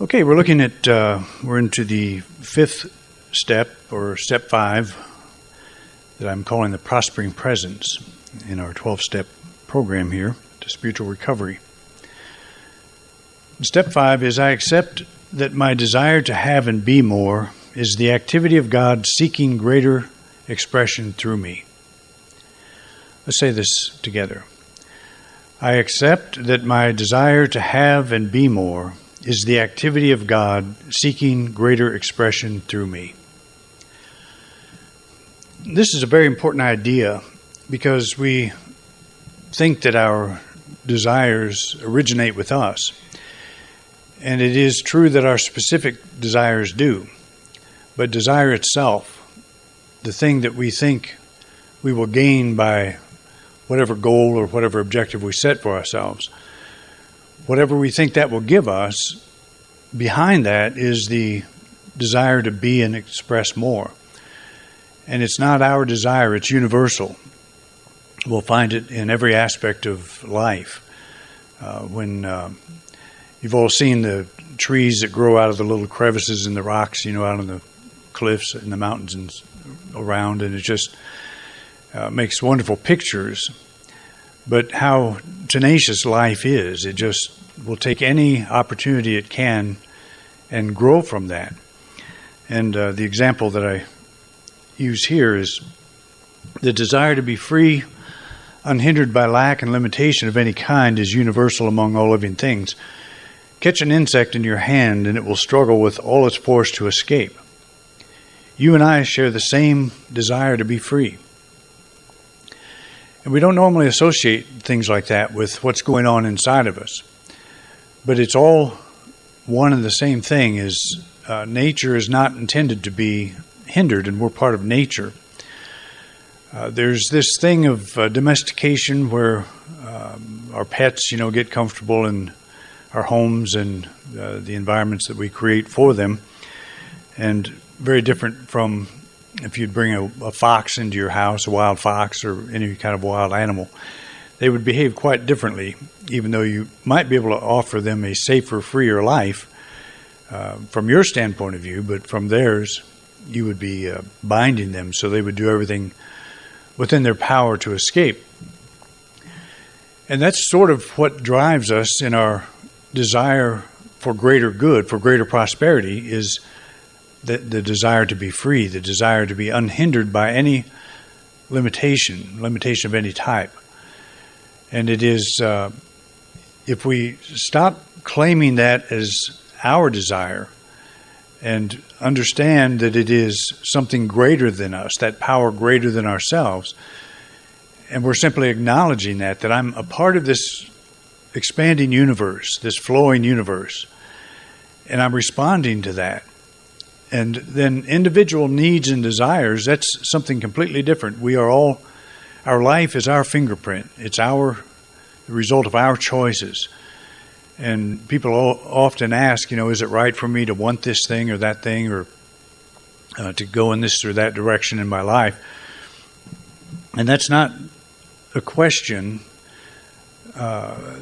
Okay, we're looking at, we're into the fifth step, or step 5, that I'm calling the prospering presence in our 12-step program here to spiritual recovery. Step 5 is I accept that my desire to have and be more is the activity of God seeking greater expression through me. Let's say this together. I accept that my desire to have and be more is the activity of God seeking greater expression through me. This is a very important idea because we think that our desires originate with us. And it is true that our specific desires do. But desire itself, the thing that we think we will gain by whatever goal or whatever objective we set for ourselves, whatever we think that will give us, behind that is the desire to be and express more. And it's not our desire, it's universal. We'll find it in every aspect of life. When you've all seen the trees that grow out of the little crevices in the rocks, out on the cliffs and the mountains and around, and it just makes wonderful pictures. But how tenacious life is, it just will take any opportunity it can and grow from that. And the example that I use here is the desire to be free, unhindered by lack and limitation of any kind, is universal among all living things. Catch an insect in your hand and it will struggle with all its force to escape. You and I share the same desire to be free. And we don't normally associate things like that with what's going on inside of us. But it's all one and the same thing. Is nature is not intended to be hindered, and we're part of nature. There's this thing of domestication where our pets, get comfortable in our homes and the environments that we create for them, and very different from if you'd bring a fox into your house, a wild fox or any kind of wild animal. They would behave quite differently, even though you might be able to offer them a safer, freer life from your standpoint of view, but from theirs, you would be binding them, so they would do everything within their power to escape. And that's sort of what drives us in our desire for greater good, for greater prosperity, is the desire to be free, the desire to be unhindered by any limitation of any type. And it is, if we stop claiming that as our desire and understand that it is something greater than us, that power greater than ourselves, and we're simply acknowledging that I'm a part of this expanding universe, this flowing universe, and I'm responding to that. And then individual needs and desires, that's something completely different. We are all, our life is our fingerprint. It's the result of our choices. And people often ask, is it right for me to want this thing or that thing, or to go in this or that direction in my life? And that's not a question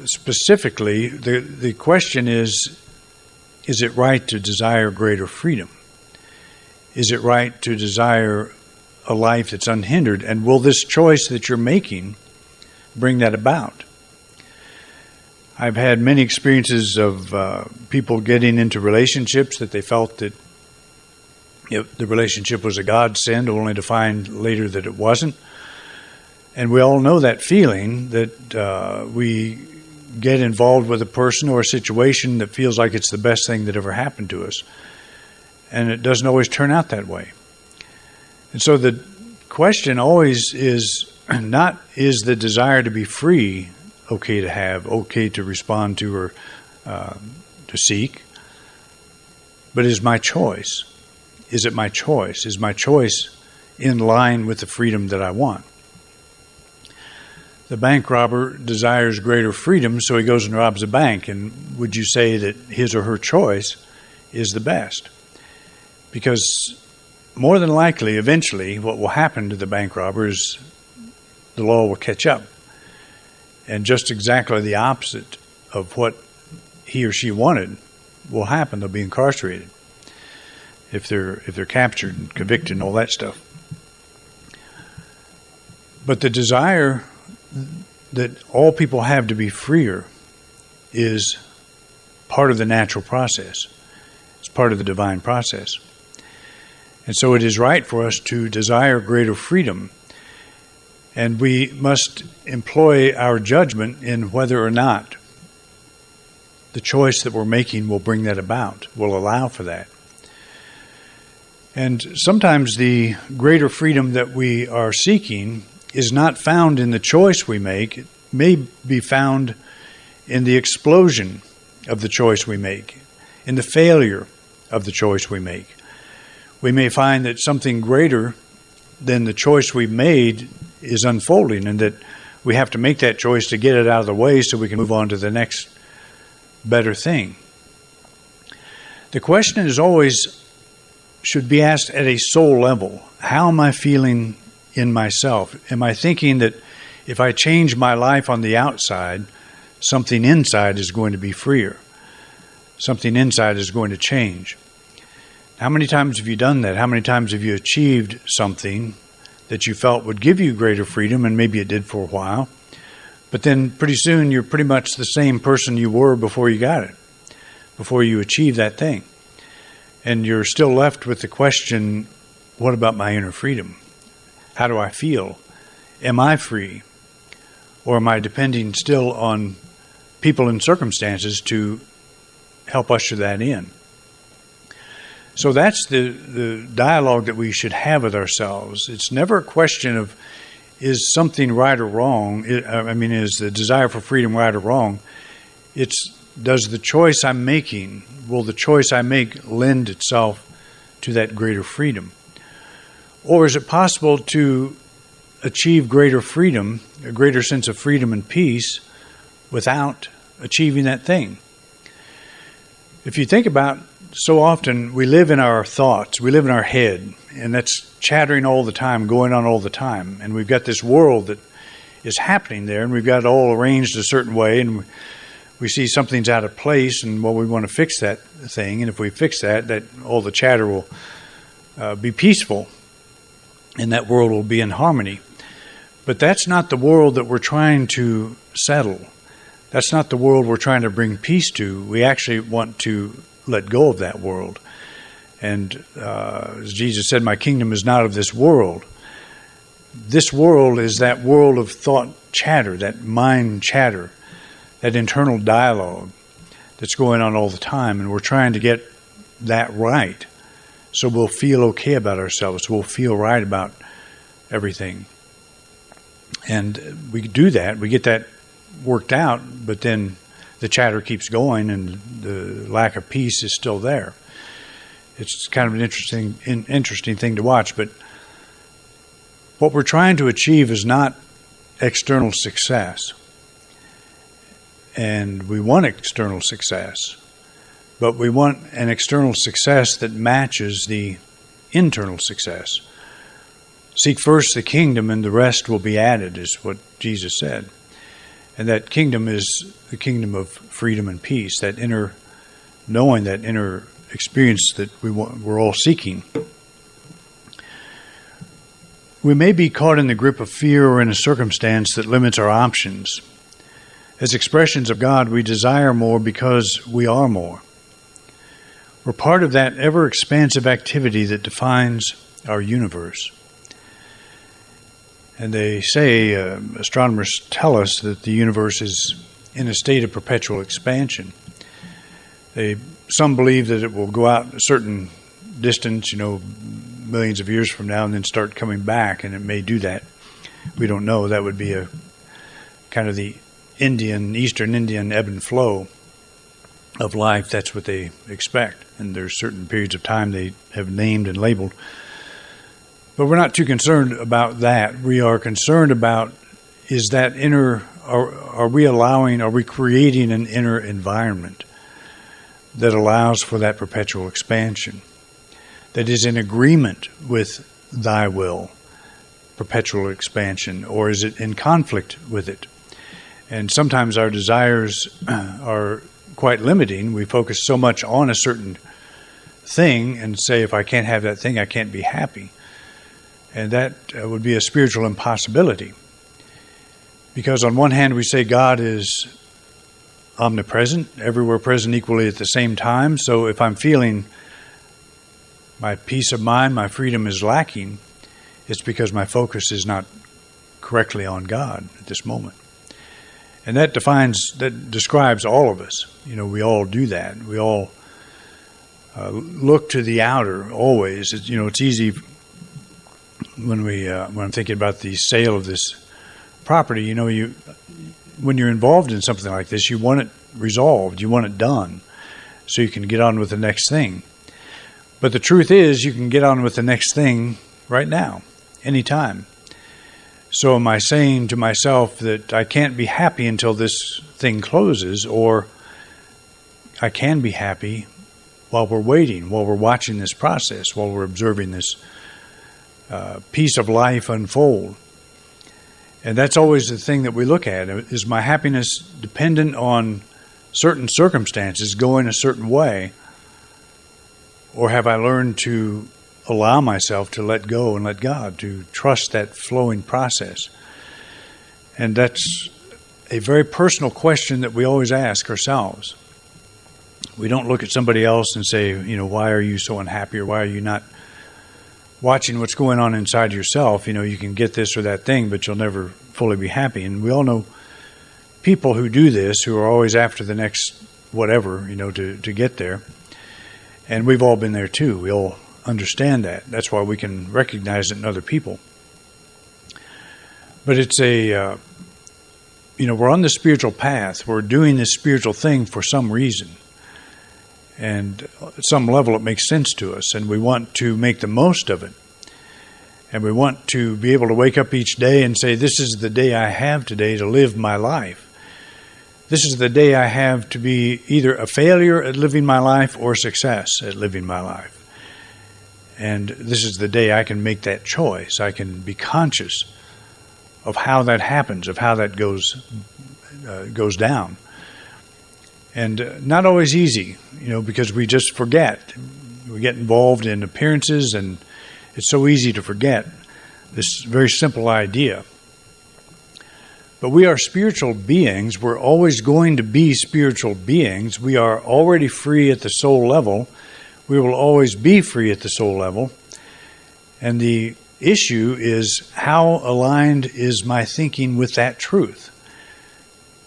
specifically. The question is it right to desire greater freedom? Is it right to desire a life that's unhindered? And will this choice that you're making bring that about? I've had many experiences of people getting into relationships that they felt that the relationship was a godsend, only to find later that it wasn't. And we all know that feeling that we get involved with a person or a situation that feels like it's the best thing that ever happened to us. And it doesn't always turn out that way. And so the question always is not, is the desire to be free okay to have, okay to respond to, or to seek, but is my choice? Is it my choice? Is my choice in line with the freedom that I want? The bank robber desires greater freedom, so he goes and robs a bank. And would you say that his or her choice is the best? Because more than likely, eventually, what will happen to the bank robber is the law will catch up. And just exactly the opposite of what he or she wanted will happen. They'll be incarcerated if they're captured and convicted and all that stuff. But the desire that all people have to be freer is part of the natural process. It's part of the divine process. And so it is right for us to desire greater freedom. And we must employ our judgment in whether or not the choice that we're making will bring that about, will allow for that. And sometimes the greater freedom that we are seeking is not found in the choice we make. It may be found in the explosion of the choice we make, in the failure of the choice we make. We may find that something greater than the choice we made is unfolding, and that we have to make that choice to get it out of the way so we can move on to the next better thing. The question is always, should be asked at a soul level. How am I feeling in myself? Am I thinking that if I change my life on the outside, something inside is going to be freer? Something inside is going to change. How many times have you done that? How many times have you achieved something that you felt would give you greater freedom, and maybe it did for a while, but then pretty soon you're pretty much the same person you were before you got it, before you achieved that thing. And you're still left with the question, what about my inner freedom? How do I feel? Am I free? Or am I depending still on people and circumstances to help usher that in? So that's the dialogue that we should have with ourselves. It's never a question of, is something right or wrong? Is the desire for freedom right or wrong? It's, does the choice I'm making, will the choice I make lend itself to that greater freedom? Or is it possible to achieve greater freedom, a greater sense of freedom and peace, without achieving that thing? If you think about, so often we live in our thoughts, we live in our head, and that's chattering all the time, going on all the time. And we've got this world that is happening there, and we've got it all arranged a certain way, and we see something's out of place, and we want to fix that thing. And if we fix that all the chatter will be peaceful, and that world will be in harmony. But that's not the world that we're trying to settle. That's not the world we're trying to bring peace to. We actually want to let go of that world. And as Jesus said, my kingdom is not of this world. This world is that world of thought chatter, that mind chatter, that internal dialogue that's going on all the time. And we're trying to get that right so we'll feel okay about ourselves. We'll feel right about everything. And we do that. We get that worked out, but then the chatter keeps going and the lack of peace is still there. It's kind of an interesting thing to watch, but what we're trying to achieve is not external success. And we want external success, but we want an external success that matches the internal success. Seek first the kingdom and the rest will be added, is what Jesus said. And that kingdom is the kingdom of freedom and peace, that inner knowing, that inner experience that we're all seeking. We may be caught in the grip of fear or in a circumstance that limits our options. As expressions of God, we desire more because we are more. We're part of that ever-expansive activity that defines our universe. And they say, astronomers tell us that the universe is in a state of perpetual expansion. Some believe that it will go out a certain distance, millions of years from now, and then start coming back, and it may do that. We don't know. That would be a kind of the Eastern Indian ebb and flow of life. That's what they expect. And there's certain periods of time they have named and labeled. But we're not too concerned about that. We are concerned about, is that are we creating an inner environment that allows for that perpetual expansion, that is in agreement with thy will, perpetual expansion, or is it in conflict with it? And sometimes our desires are quite limiting. We focus so much on a certain thing and say, if I can't have that thing, I can't be happy. And that would be a spiritual impossibility. Because on one hand, we say God is omnipresent, everywhere present equally at the same time. So if I'm feeling my peace of mind, my freedom is lacking, it's because my focus is not correctly on God at this moment. And that describes all of us. We all do that. We all look to the outer always. It's easy when I'm thinking about the sale of this property. When you're involved in something like this, you want it resolved, you want it done, so you can get on with the next thing. But the truth is, you can get on with the next thing right now, anytime. So am I saying to myself that I can't be happy until this thing closes, or I can be happy while we're waiting, while we're watching this process, while we're observing this piece of life unfold? And that's always the thing that we look at. Is my happiness dependent on certain circumstances going a certain way? Or have I learned to allow myself to let go and let God, to trust that flowing process? And that's a very personal question that we always ask ourselves. We don't look at somebody else and say, why are you so unhappy, or why are you not watching what's going on inside yourself? You can get this or that thing, but you'll never fully be happy. And we all know people who do this, who are always after the next whatever, to get there. And we've all been there too. We all understand that. That's why we can recognize it in other people. But it's we're on the spiritual path. We're doing this spiritual thing for some reason. And at some level it makes sense to us, and we want to make the most of it. And we want to be able to wake up each day and say, this is the day I have today to live my life. This is the day I have to be either a failure at living my life or success at living my life. And this is the day I can make that choice. I can be conscious of how that happens, of how that goes down. And not always easy, because we just forget. We get involved in appearances, and it's so easy to forget this very simple idea. But we are spiritual beings. We're always going to be spiritual beings. We are already free at the soul level. We will always be free at the soul level. And the issue is, how aligned is my thinking with that truth?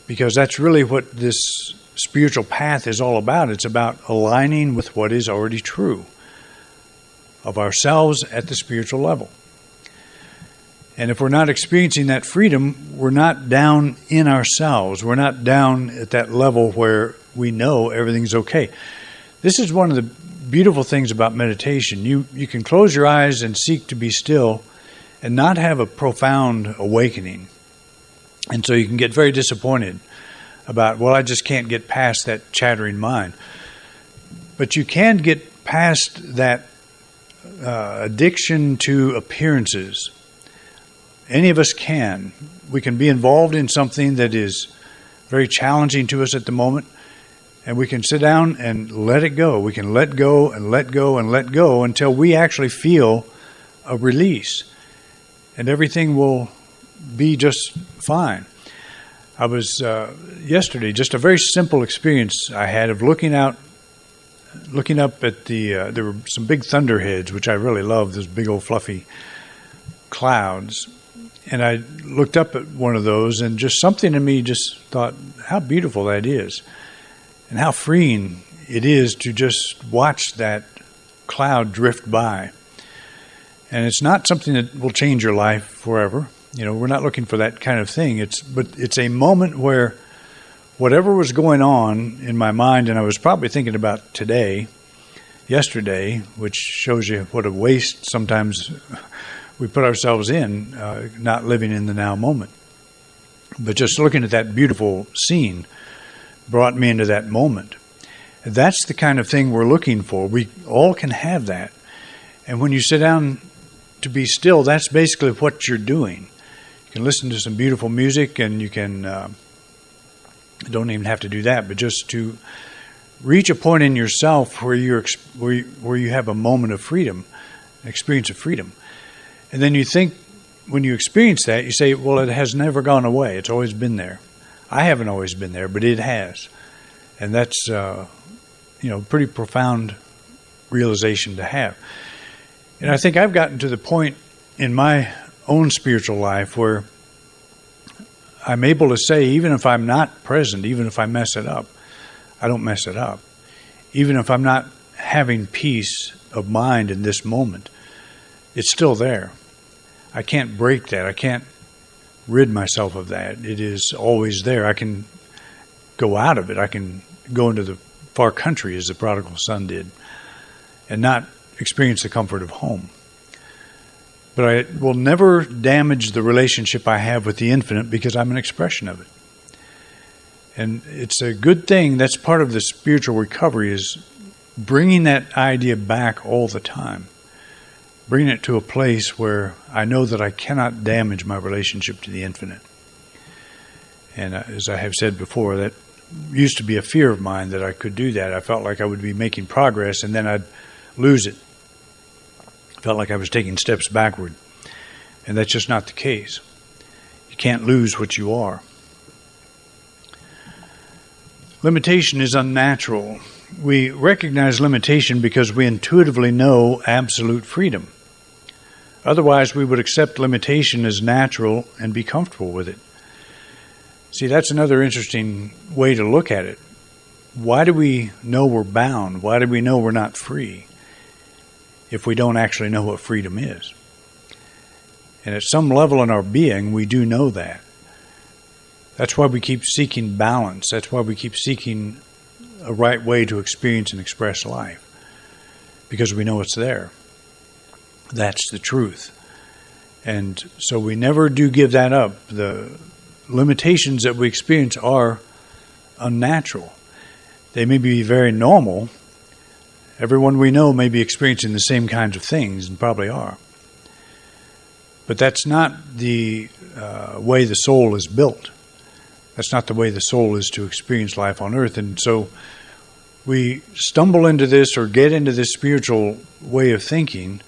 Because that's really what this spiritual path is all about. It's about aligning with what is already true of ourselves at the spiritual level. And if we're not experiencing that freedom, we're not down in ourselves. We're not down at that level where we know everything's okay. This is one of the beautiful things about meditation. You can close your eyes and seek to be still and not have a profound awakening. And so you can get very disappointed about, I just can't get past that chattering mind. But you can get past that addiction to appearances. Any of us can. We can be involved in something that is very challenging to us at the moment, and we can sit down and let it go. We can let go and let go and let go until we actually feel a release, and everything will be just fine. I was yesterday, just a very simple experience I had of looking up at there were some big thunderheads, which I really love, those big old fluffy clouds. And I looked up at one of those, and just something in me just thought, how beautiful that is, and how freeing it is to just watch that cloud drift by. And it's not something that will change your life forever. We're not looking for that kind of thing. But it's a moment where whatever was going on in my mind, and I was probably thinking about yesterday, which shows you what a waste sometimes we put ourselves in, not living in the now moment. But just looking at that beautiful scene brought me into that moment. That's the kind of thing we're looking for. We all can have that. And when you sit down to be still, that's basically what you're doing. You can listen to some beautiful music, and you can You don't even have to do that, but just to reach a point in yourself where you have a moment of freedom, an experience of freedom. And then you think, when you experience that, you say, well, it has never gone away. It's always been there. I haven't always been there, but it has. And that's, pretty profound realization to have. And I think I've gotten to the point in my own spiritual life where I'm able to say, even if I'm not present, even if I mess it up, I don't mess it up. Even if I'm not having peace of mind in this moment, it's still there. I can't break that. I can't rid myself of that. It is always there. I can go out of it. I can go into the far country as the prodigal son did and not experience the comfort of home. But I will never damage the relationship I have with the infinite because I'm an expression of it. And it's a good thing. That's part of the spiritual recovery, is bringing that idea back all the time. Bringing it to a place where I know that I cannot damage my relationship to the infinite. And as I have said before, that used to be a fear of mine, that I could do that. I felt like I would be making progress and then I'd lose it. I felt like I was taking steps backward. And that's just not the case. You can't lose what you are. Limitation is unnatural. We recognize limitation because we intuitively know absolute freedom. Otherwise, we would accept limitation as natural and be comfortable with it. See, that's another interesting way to look at it. Why do we know we're bound? Why do we know we're not free if we don't actually know what freedom is? And at some level in our being, we do know that. That's why we keep seeking balance. That's why we keep seeking a right way to experience and express life, because we know it's there. That's the truth. And so we never do give that up. The limitations that we experience are unnatural. They may be very normal. Everyone we know may be experiencing the same kinds of things, and probably are. But that's not the way the soul is built. That's not the way the soul is to experience life on earth. And so we stumble into this or get into this spiritual way of thinking,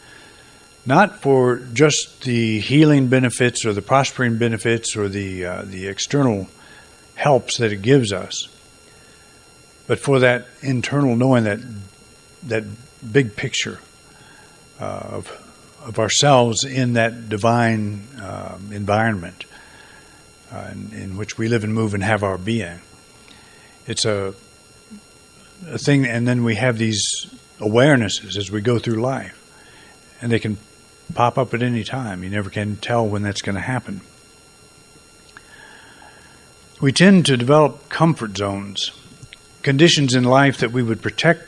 not for just the healing benefits or the prospering benefits or the external helps that it gives us, but for that internal knowing, that big picture of ourselves in that divine environment in which we live and move and have our being. It's a thing, and then we have these awarenesses as we go through life, and they can pop up at any time. You never can tell when that's going to happen. We tend to develop comfort zones, conditions in life that would protect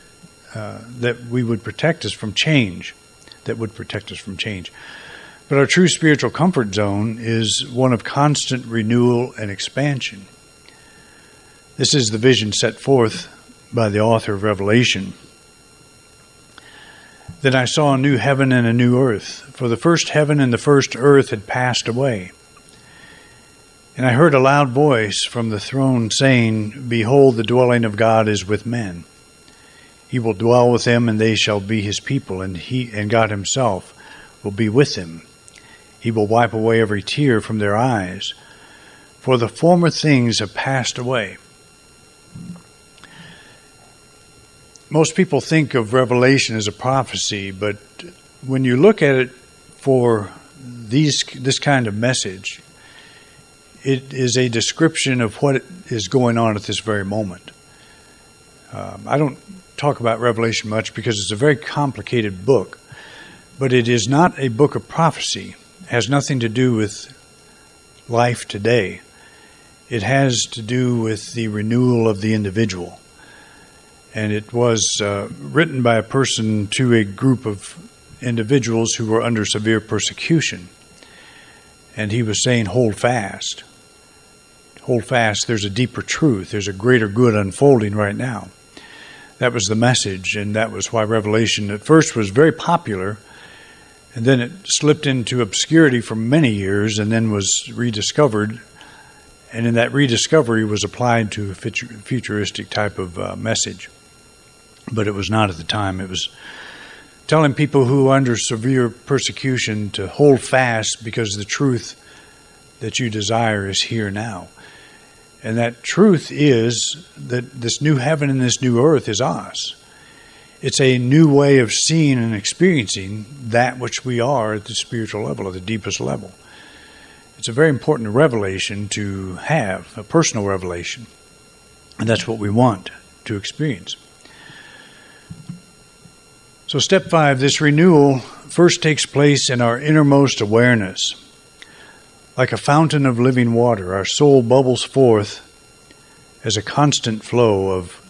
us from change, But our true spiritual comfort zone is one of constant renewal and expansion. This is the vision set forth by the author of Revelation. Then I saw a new heaven and a new earth, for the first heaven and the first earth had passed away. And I heard a loud voice from the throne saying, Behold, the dwelling of God is with men. He will dwell with them, and they shall be his people, and God himself will be with them. He will wipe away every tear from their eyes, for the former things have passed away. Most people think of Revelation as a prophecy, but when you look at it for this kind of message, it is a description of what is going on at this very moment. I don't talk about Revelation much because it's a very complicated book, but it is not a book of prophecy. It has nothing to do with life today. It has to do with the renewal of the individual. And it was written by a person to a group of individuals who were under severe persecution. And he was saying, hold fast. Hold fast. There's a deeper truth. There's a greater good unfolding right now. That was the message, and that was why Revelation at first was very popular, and then it slipped into obscurity for many years and then was rediscovered And in that rediscovery was applied to a futuristic type of message. But it was not at the time. It was telling people who are under severe persecution to hold fast because the truth that you desire is here now. And that truth is that this new heaven and this new earth is ours. It's a new way of seeing and experiencing that which we are at the spiritual level, at the deepest level. It's a very important revelation to have, a personal revelation. And that's what we want to experience. So step 5, this renewal first takes place in our innermost awareness. Like a fountain of living water, our soul bubbles forth as a constant flow of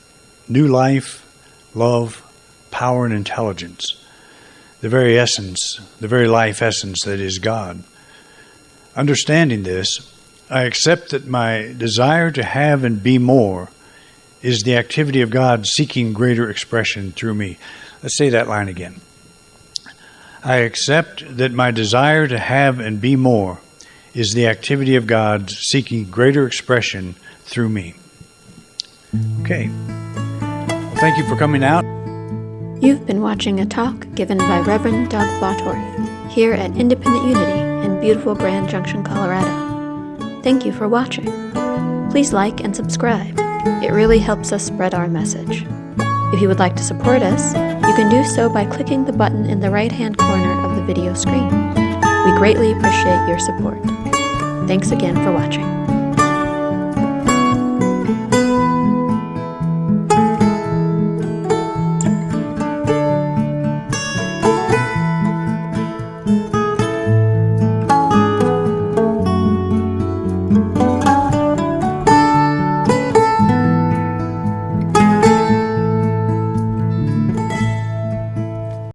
new life, love, power, and intelligence. The very essence, the very life essence that is God. Understanding this, I accept that my desire to have and be more is the activity of God seeking greater expression through me. Let's say that line again. I accept that my desire to have and be more is the activity of God seeking greater expression through me. Okay. Well, thank you for coming out. You've been watching a talk given by Reverend Doug Bottorff here at Independent Unity in beautiful Grand Junction, Colorado. Thank you for watching. Please like and subscribe. It really helps us spread our message. If you would like to support us, you can do so by clicking the button in the right-hand corner of the video screen. We greatly appreciate your support. Thanks again for watching.